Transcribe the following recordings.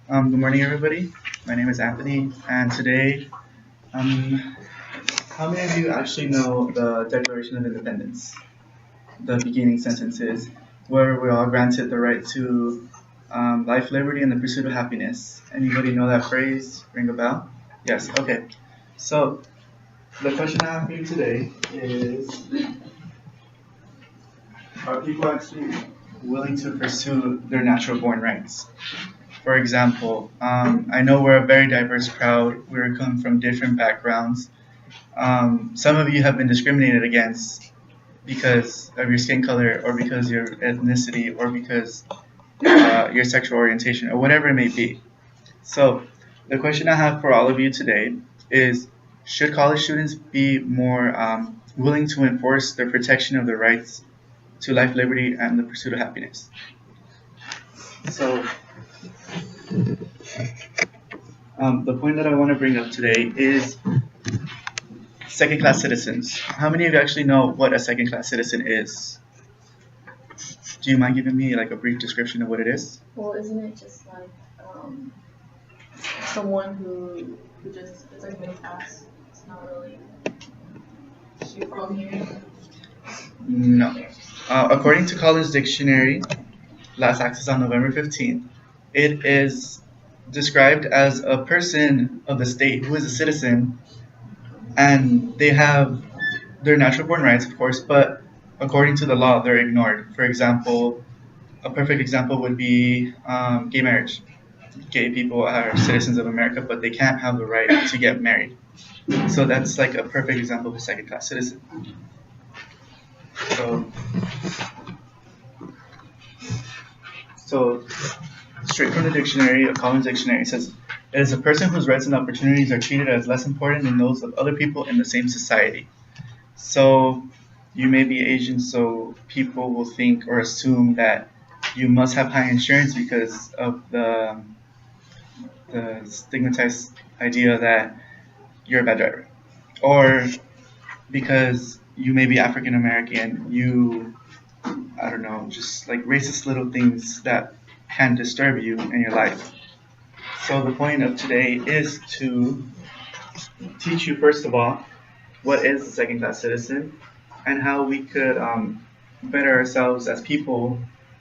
Good morning, everybody. My name is Anthony, and today, um, how many of you actually know the Declaration of Independence? The beginning sentences, where we're all granted the right to life, liberty, and the pursuit of happiness. Anybody know that phrase? Ring a bell? Yes. Okay. So the question I have for you today is: are people actually willing to pursue their natural born rights? For example, I know we're a very diverse crowd. We're coming from different backgrounds. Some of you have been discriminated against because of your skin color, or because your ethnicity, or because your sexual orientation, or whatever it may be. So, the question I have for all of you today is: should college students be more willing to enforce the protection of their rights to life, liberty, and the pursuit of happiness? So, the point that I want to bring up today is second class citizens. How many of you actually know what a second class citizen is? Do you mind giving me like a brief description of what it is? Well, isn't it just like someone who just it's like middle class? It's not really you from here. No. According to Collins Dictionary, last access on November 15th, it is described as a person of the state who is a citizen, and they have their natural born rights, of course, but according to the law, they're ignored. For example, a perfect example would be gay marriage. Gay people are citizens of America, but they can't have the right to get married. So that's like a perfect example of a second class citizen. So straight from the dictionary, a Collins Dictionary says, it is a person whose rights and opportunities are treated as less important than those of other people in the same society. So you may be Asian, so people will think or assume that you must have high insurance because of the stigmatized idea that you're a bad driver. Or because you may be African American, I don't know, just like racist little things that can disturb you in your life. So the point of today is to teach you, first of all, what is a second class citizen and how we could better ourselves as people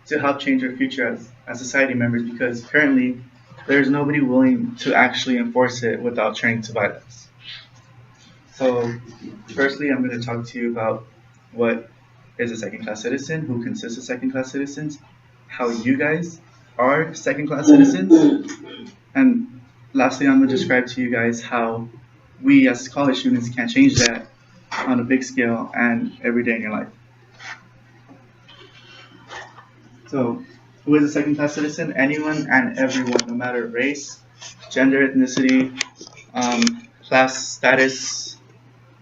to help change our future as society members, because currently there's nobody willing to actually enforce it without turning to violence. So firstly, I'm going to talk to you about what is a second class citizen, who consists of second class citizens, how you guys are second class citizens, and lastly, I'm going to describe to you guys how we as college students can change that on a big scale and every day in your life. So, who is a second class citizen? Anyone and everyone, no matter race, gender, ethnicity, class status,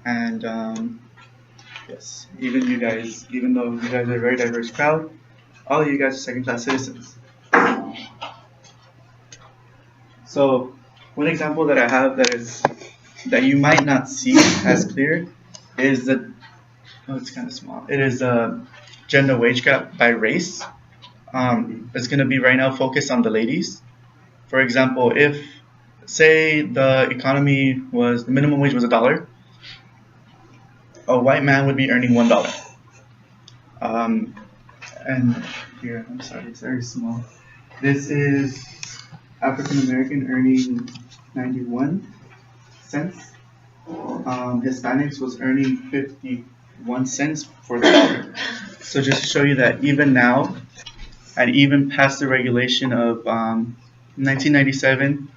and yes, even you guys, even though you guys are a very diverse crowd, all of you guys are second class citizens. So one example that I have that you might not see as clear is it's kind of small. It is a gender wage gap by race. It's going to be right now focused on the ladies. For example, if say the minimum wage was $1, a white man would be earning $1. And here, I'm sorry, it's very small. This is African American earning 91 cents. Hispanics was earning 51 cents for the dollar. So just to show you that even now, and even past the regulation of 1997,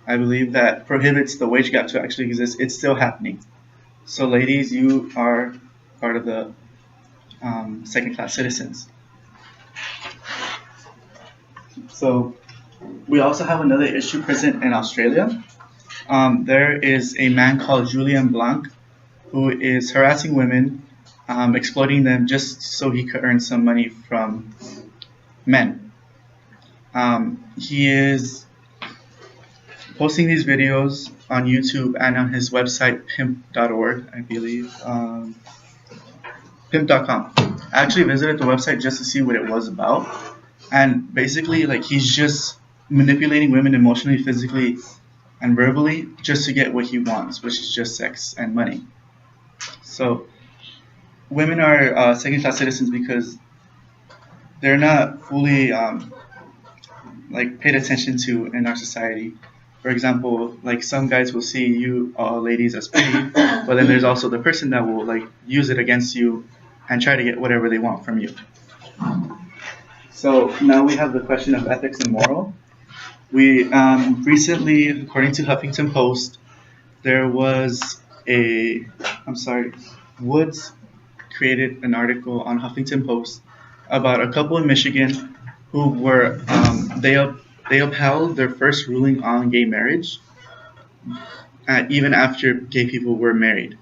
I believe, that prohibits the wage gap to actually exist, it's still happening. So ladies, you are part of the second class citizens. So we also have another issue present in Australia. There is a man called Julian Blanc who is harassing women, exploiting them just so he could earn some money from men. He is posting these videos on YouTube and on his website pimp.org, I believe, pimp.com. I actually visited the website just to see what it was about, and basically, like, he's just manipulating women emotionally, physically, and verbally just to get what he wants, which is just sex and money. So women are second-class citizens because they're not fully like paid attention to in our society. For example, like some guys will see you ladies as pretty, but then there's also the person that will like use it against you and try to get whatever they want from you. So now we have the question of ethics and moral. We recently, according to Huffington Post, there was I'm sorry, Woods created an article on Huffington Post about a couple in Michigan who were they upheld their first ruling on gay marriage even after gay people were married.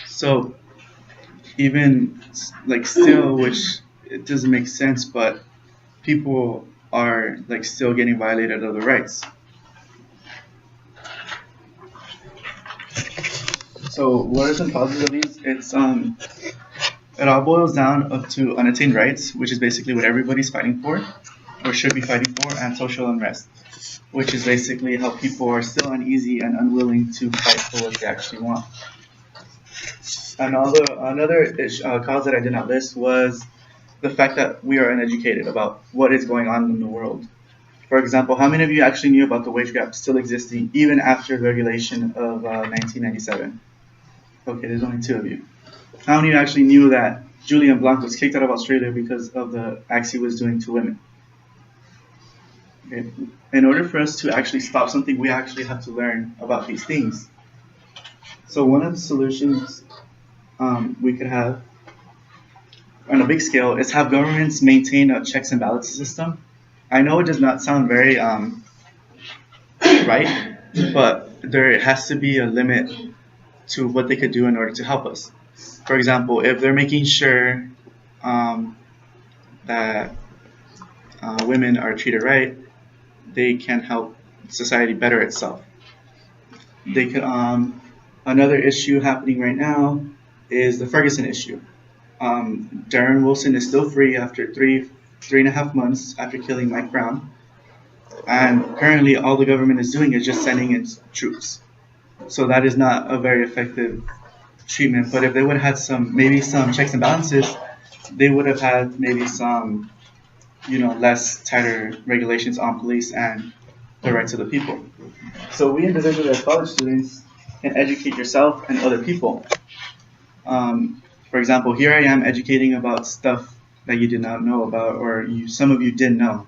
So even like still, which it doesn't make sense, but people are like still getting violated of their rights. So what are some causes of these? It all boils down up to unattained rights, which is basically what everybody's fighting for, or should be fighting for, and social unrest, which is basically how people are still uneasy and unwilling to fight for what they actually want. Another cause that I did not list was the fact that we are uneducated about what is going on in the world. For example, how many of you actually knew about the wage gap still existing even after the regulation of 1997? Okay, there's only 2 of you. How many actually knew that Julian Blanc was kicked out of Australia because of the acts he was doing to women? Okay. In order for us to actually stop something, we actually have to learn about these things. So one of the solutions we could have on a big scale is have governments maintain a checks and balances system. I know it does not sound very right, but there has to be a limit to what they could do in order to help us. For example, if they're making sure that women are treated right, they can help society better itself. They could. Another issue happening right now is the Ferguson issue. Darren Wilson is still free after three and a half months after killing Mike Brown, and currently all the government is doing is just sending in troops. So that is not a very effective treatment. But if they would have had maybe some checks and balances, they would have had maybe some, less tighter regulations on police and the rights of the people. So we individually as college students can educate yourself and other people. For example, here I am educating about stuff that you did not know about, or some of you didn't know.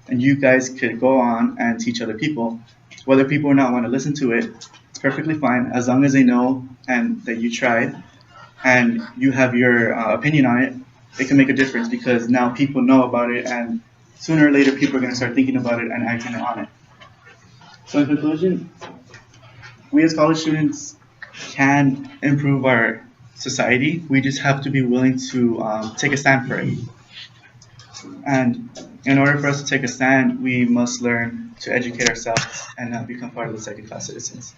And you guys could go on and teach other people. Whether people or not want to listen to it, it's perfectly fine as long as they know and that you tried and you have your opinion on it. It can make a difference because now people know about it, and sooner or later people are going to start thinking about it and acting on it. So in conclusion, we as college students can improve our society. We just have to be willing to take a stand for it. And in order for us to take a stand, we must learn to educate ourselves and not become part of the second-class citizens.